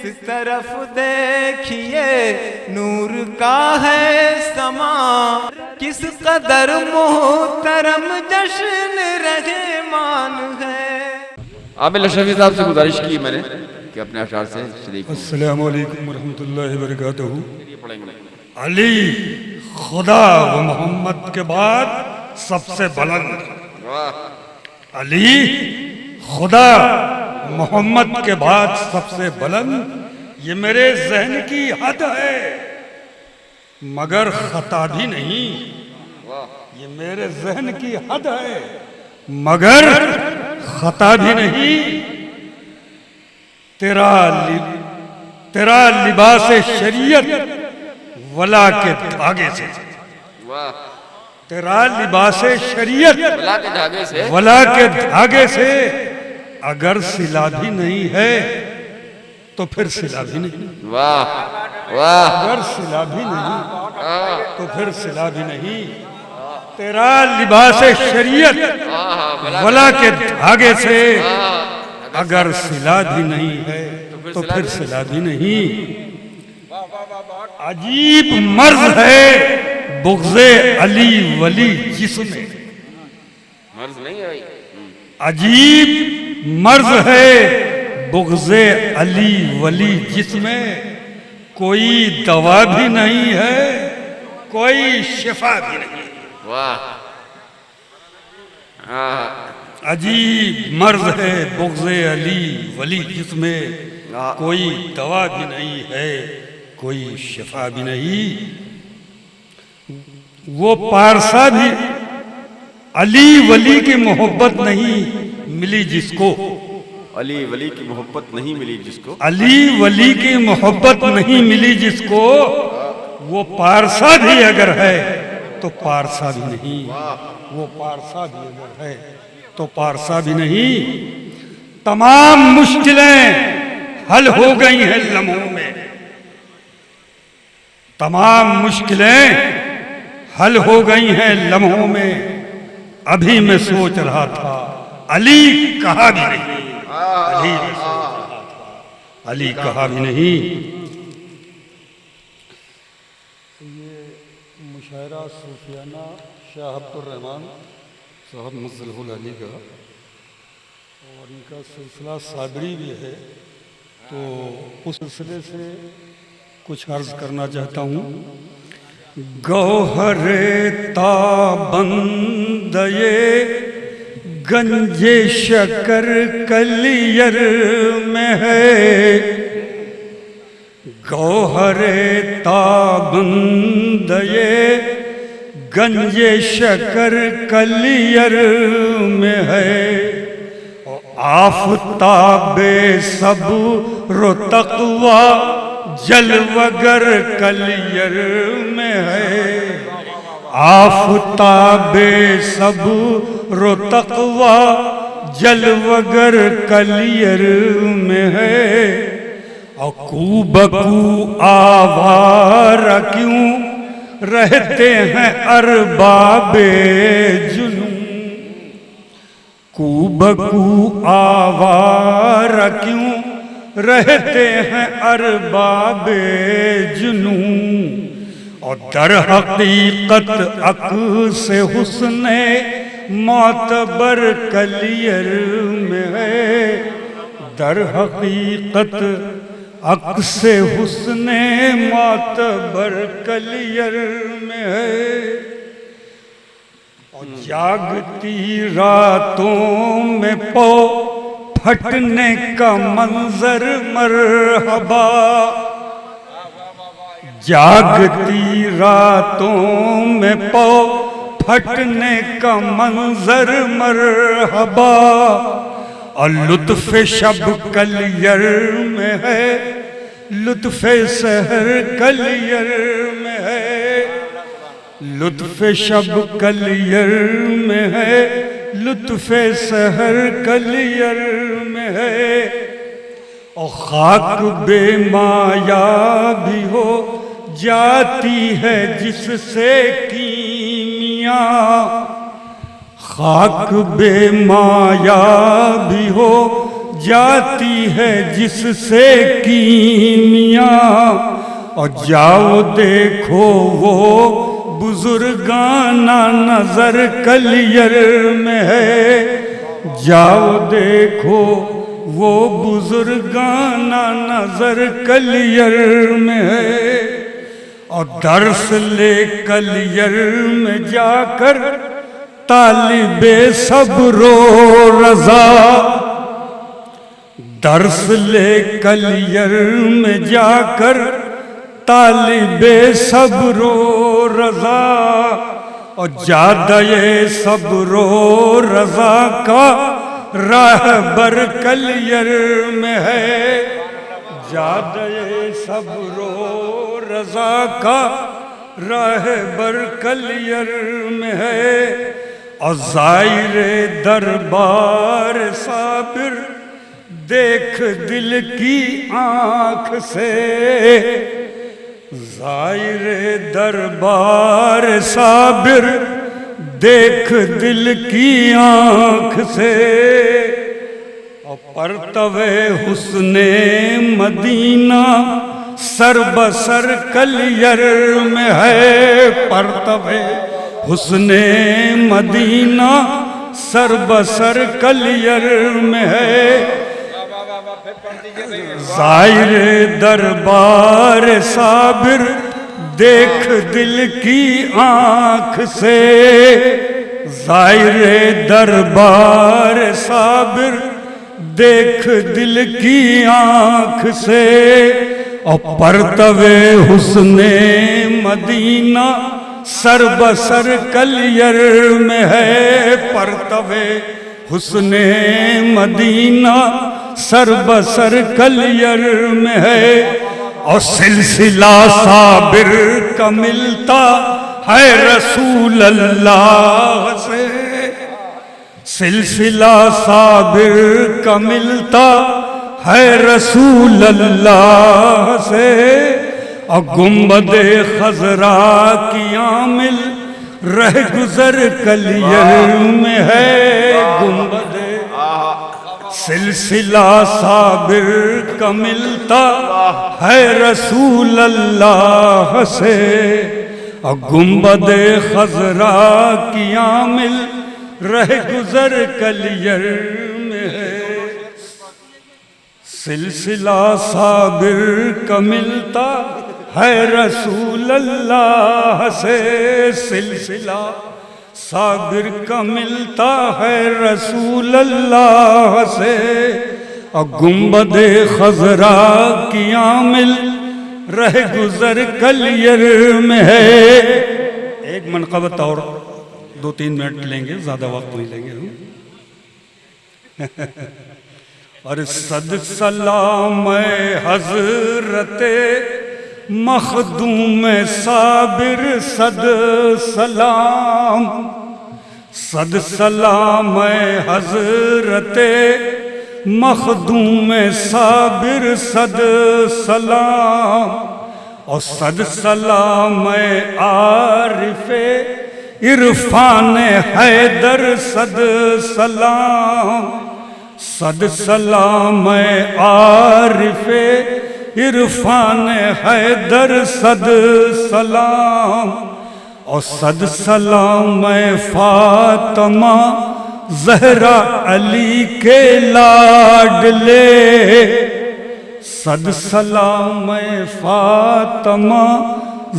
جس طرف دیکھیے نور کا ہے سما، کس قدر محترم جشن رحمان ہے۔ عامر اشرفی صاحب سے گزارش کی میں نے کہ اپنے اشعار سے شریک ہوں۔ السلام علیکم ورحمۃ اللہ وبرکاتہ۔ علی خدا و محمد کے بعد سب سے بلند، علی خدا محمد کے بعد سب سے بلند، یہ میرے ذہن کی حد ہے مگر خطا بھی نہیں، یہ میرے ذہن کی حد ہے مگر خطا بھی نہیں۔ تیرا لباس شریعت ولا کے دھاگے سے، تیرا لباس شریعت ولا کے دھاگے سے، اگر صلہ بھی نہیں ہے تو پھر صلہ بھی نہیں، اگر صلہ بھی نہیں تو پھر صلہ بھی نہیں۔ تیرا لباس شریعت ولا کے دھاگے سے، اگر صلہ بھی نہیں ہے تو پھر صلہ بھی نہیں۔ عجیب مرض ہے بغض علی ولی جسم میں، عجیب مرض ہے بغض علی ولی جسم میں، کوئی دوا بھی نہیں ہے کوئی شفا بھی نہیں۔ عجیب مرض ہے بغض علی ولی جسم میں، کوئی دوا بھی نہیں ہے کوئی شفا بھی نہیں۔ وہ پارسا بھی علی ولی کی محبت نہیں ملی جس کو، علی ولی کی محبت نہیں ملی جس کو، علی ولی کی محبت نہیں ملی جس کو، وہ پارسا بھی اگر ہے تو پارسا بھی نہیں، وہ پارسا بھی اگر ہے تو پارسا بھی نہیں۔ تمام مشکلیں حل ہو گئی ہیں لمحوں میں، تمام مشکلیں حل ہو گئی ہیں لمحوں میں، ابھی میں سوچ رہا تھا علی کہا بھی نہیں، علی میں سوچ رہا تھا علی کہا بھی نہیں۔ یہ مشاعرہ صوفیانہ شاہ عبد الرحمن صاحب مظلہ العلی کا، اور ان کا سلسلہ صابری بھی ہے، تو اس سلسلے سے کچھ عرض کرنا چاہتا ہوں۔ گوہر تابندے گنج شکر کلیر میں ہے، گوہر تابندے گنج شکر کلیر میں ہے، آفتاب صبر و تقوی جلوگر کلیر میں ہے، آفتاب صبر و تقوی جلوگر کلیر میں ہے، اور کو بکو آوارہ کیوں رہتے ہیں ارباب جنون، کو بکو آوارہ کیوں رہتے ہیں ارباب جنون، اور در حقیقت عکس حسن معتبر کلیر میں ہے، در حقیقت عکس حسن معتبر کلیر میں ہے، اور جاگتی راتوں میں پو پھٹنے کا منظر مرحبا، جاگتی راتوں میں پو پھٹنے کا منظر مرحبا، اور لطف شب کلیر میں ہے، لطف سحر کلیر میں ہے، لطف شب کلیر میں ہے، لطف سحر کلیر میں ہے، اور خاک بے مایا بھی ہو جاتی ہے جس سے کیمیاں، خاک بے مایا بھی ہو جاتی ہے جس سے کیمیاں، اور جاؤ دیکھو وہ بزرگانہ نظر کلیر میں ہے، جاؤ دیکھو وہ بزرگانہ نظر کلیر میں ہے، اور درس لے کلیر میں جا کر طالب صبر و رضا، درس لے کلیر میں جا کر طالب صبر و رضا، اور جادہ صبر و رضا کا راہبر کلیر میں ہے، جادہ صبر و رضا کا راہبر کلیر میں ہے، اور زائر دربار صابر دیکھ دل کی آنکھ سے، زائر دربار صابر دیکھ دل کی آنکھ سے، اور پرتو حسن مدینہ سر بسر کلیر میں ہے، پرتو حسن مدینہ سر بسر کلیر میں ہے، زائر دربار صابر دیکھ دل کی آنکھ سے، زائر دربار صابر دیکھ دل کی آنکھ سے، اور پرتو حسن مدینہ سر بسر کلیر میں ہے، پرتو حسن مدینہ سر بسر کلیر میں ہے، اور سلسلہ صابر کا ملتا ہے رسول اللہ سے، سلسلہ صابر کا ملتا ہے رسول اللہ سے، اور گنبد خضرا کی عامل رہ گزر کلیر میں ہے، گنبد سلسلہ صابر کا ملتا ہے رسول اللہ سے، اور گنبد خضرا کی عامل رہ گزر کلیر میں ہے، سلسلہ صابر کا ملتا ہے رسول اللہ سے، سلسلہ صابر کا ملتا ہے رسول اللہ سے، اور گنبد خضرا کی عامل رہ گزر کلیر میں ہے۔ ایک منقبت اور 2-3 منٹ لیں گے، زیادہ وقت نہیں لیں گے ہم۔ اور صد سلام حضرت مخدوم صابر، صد سلام، صد سلام حضرت مخدوم صابر، صد سلام، اور صد سلام عارف عرفان حیدر، صد سلام، صد سلام عارف عرفان حیدر، صد سلام، اور صد سلام فاطمہ زہرا علی کے لاڈلے، صد سلام فاطمہ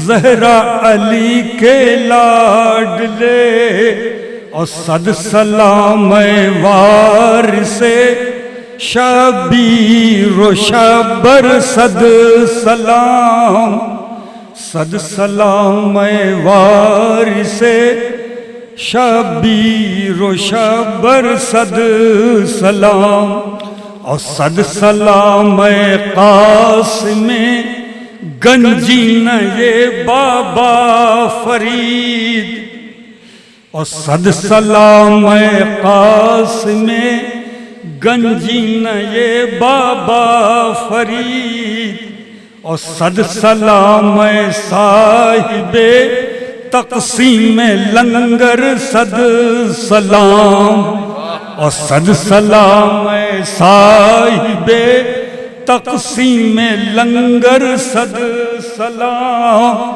زہرا علی کے لاڈلے، اور صد سلام وارث شبیر و شبر، صد سلام، صد سلام وارث شبیر و شبر، صد سلام، اور صد سلام قاسم گنجین یہ بابا فرید، اور صد سلام قاسم گنجین یہ بابا فرید، اور صد سلام صاحب تقسیم لنگر، صد سلام، اور صد سلام اے صاحب تقسیم لنگر، صد سلام۔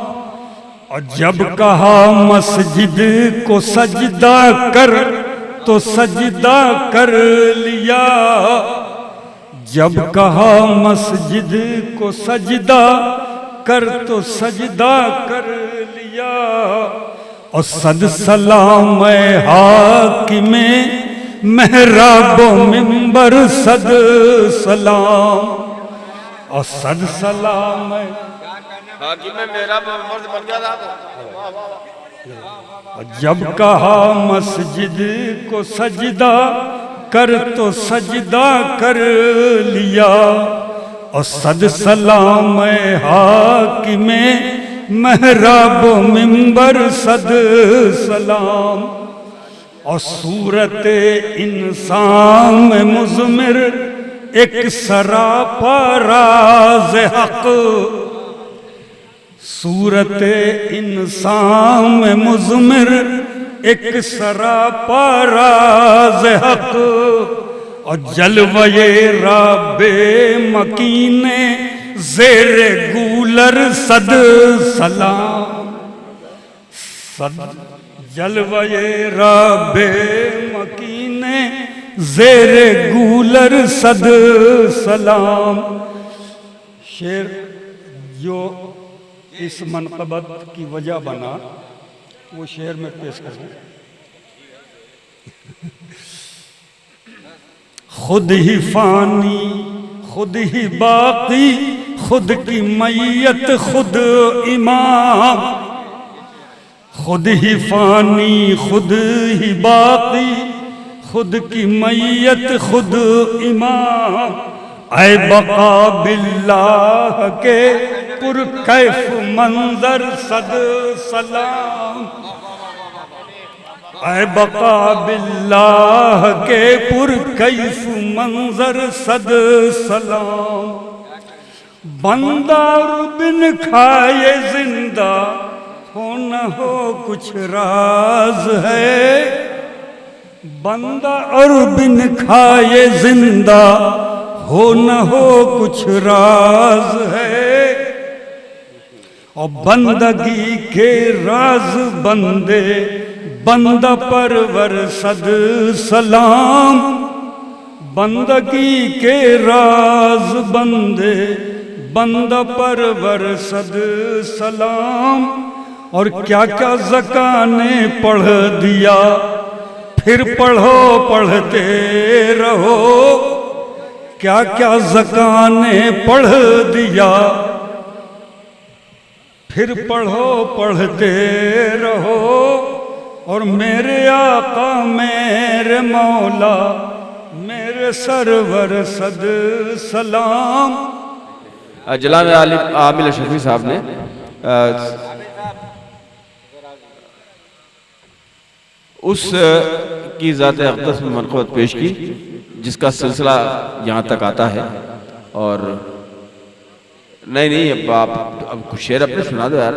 اور جب کہا مسجد کو سجدہ کر تو سجدہ کر لیا، جب کہا مسجد کو سجدہ کر تو سجدہ کر لیا۔ اور صد سلام اے حاکم محراب و منبر، صد سلام۔ اور صد سلام اے حاکم میرا مرد بن گیا تھا۔ جب کہا مسجد کو سجدہ کر تو سجدہ کر لیا۔ اور صد سلام اے حاکم محراب و منبر، صد سلام۔ اور صورت انسان میں مضمر ایک سراپا راز حق، صورت انسان میں مضمر ایک سراپا راز حق۔ اور جلوہ رب مکین زیر گولر، صد سلام۔ صد جلوہ رب مکین زیر گولر، صد سلام۔ شعر جو اس منقبت کی وجہ بنا وہ شعر میں پیش کروں۔ خود ہی فانی خود ہی باقی، خود کی میت خود امام۔ خود ہی فانی خود ہی باقی، خود کی میت خود امام۔ اے بقا باللہ کے پرکیف منظر، صد سلام۔ اے بقا باللہ کے پرکیف منظر، صد سلام۔ بندہ اور بن کھائے زندہ ہو نہ ہو کچھ راز ہے، بندہ اور بن کھائے زندہ ہو نہ ہو کچھ راز ہے۔ اور بندگی کے راز بندے بندہ پرور، صد سلام۔ بندگی کے راز بندے بندہ پرور، صد سلام۔ اور کیا کیا زکا نے پڑھ دیا، پھر پڑھو پڑھتے رہو۔ کیا کیا زکا نے پڑھ دیا، پھر پڑھو پڑھتے رہو۔ اور میرے آقا میرے مولا میرے سرور، صد سلام۔ جناب عامل اشرفی صاحب نے اس کی ذات اقدس میں منقبت پیش کی جس کا سلسلہ یہاں تک آتا ہے۔ اور نہیں اب آپ کچھ شعر اپنے سنا دو یار۔